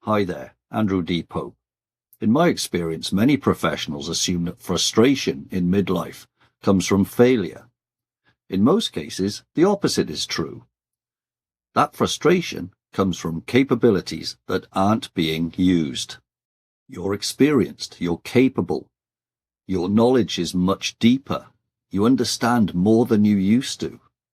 Hi there, Andrew D. Pope. In my experience, many professionals assume that frustration in midlife comes from failure. In most cases, the opposite is true. That frustration comes from capabilities that aren't being used. You're experienced, you're capable, your knowledge is much deeper, you understand more than you used to,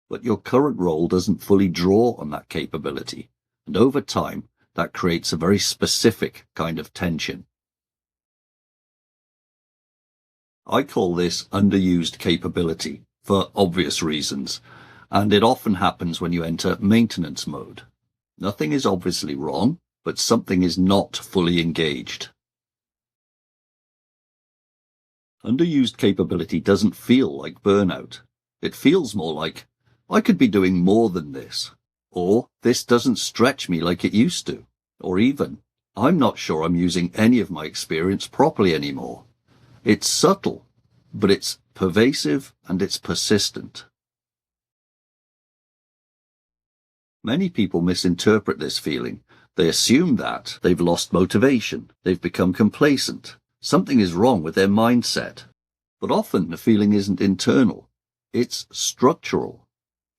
but your current role doesn't fully draw on that capability, and over time, that creates a very specific kind of tension. I call this underused capability for obvious reasons, and it often happens when you enter maintenance mode. Nothing is obviously wrong, but something is not fully engaged. Underused capability doesn't feel like burnout. It feels more like, I could be doing more than this, or this doesn't stretch me like it used to, or even, I'm not sure I'm using any of my experience properly anymore. It's subtle, but it's pervasive and it's persistent. Many people misinterpret this feeling. They assume that they've lost motivation, they've become complacent, something is wrong with their mindset. But often the feeling isn't internal, it's structural.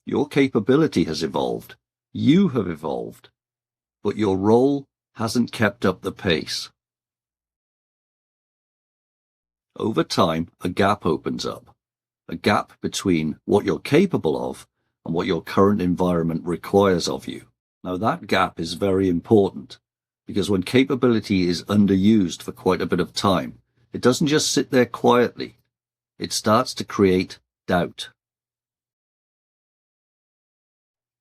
Your capability has evolved, you have evolved, but your role hasn't kept up the pace. Over time, a gap opens up, a gap between what you're capable of and what your current environment requires of you. Now that gap is very important, because when capability is underused for quite a bit of time, it doesn't just sit there quietly, it starts to create doubt.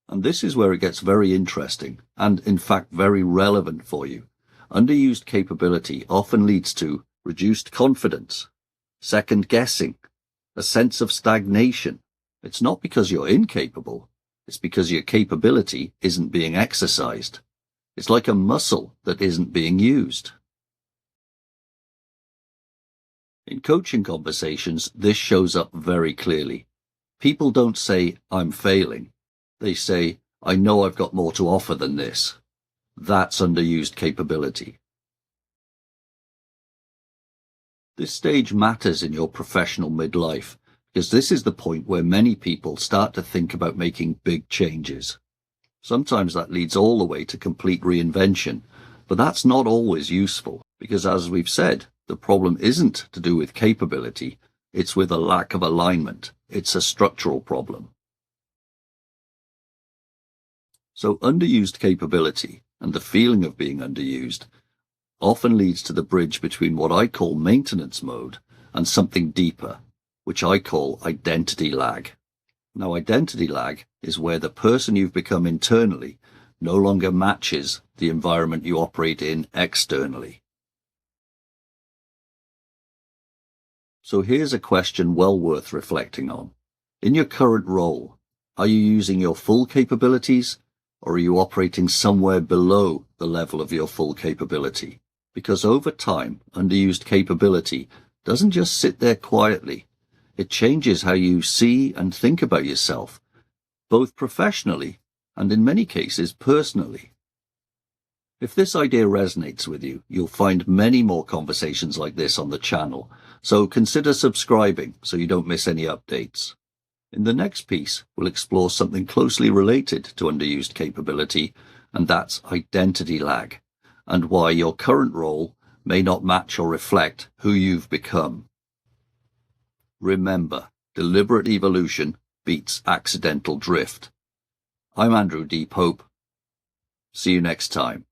And this is where it gets very interesting, and in fact very relevant for you. Underused capability often leads to reduced confidence, second guessing, a sense of stagnation. It's not because you're incapable, it's because your capability isn't being exercised. It's like a muscle that isn't being used. In coaching conversations, this shows up very clearly. People don't say, I'm failing. They say, I know I've got more to offer than this. That's underused capability. This stage matters in your professional midlife, because this is the point where many people start to think about making big changes. Sometimes that leads all the way to complete reinvention, but that's not always useful, because as we've said, the problem isn't to do with capability, it's with a lack of alignment. It's a structural problem. So underused capability, and the feeling of being underused, often leads to the bridge between what I call maintenance mode and something deeper, which I call identity lag. Now, identity lag is where the person you've become internally no longer matches the environment you operate in externally. So here's a question well worth reflecting on. In your current role, are you using your full capabilities, or are you operating somewhere below the level of your full capability? Because over time, underused capability doesn't just sit there quietly. It changes how you see and think about yourself, both professionally and in many cases personally. If this idea resonates with you, you'll find many more conversations like this on the channel, so consider subscribing so you don't miss any updates. In the next piece, we'll explore something closely related to underused capability, and that's identity lag, and why your current role may not match or reflect who you've become. Remember, deliberate evolution beats accidental drift. I'm Andrew D. Pope. See you next time.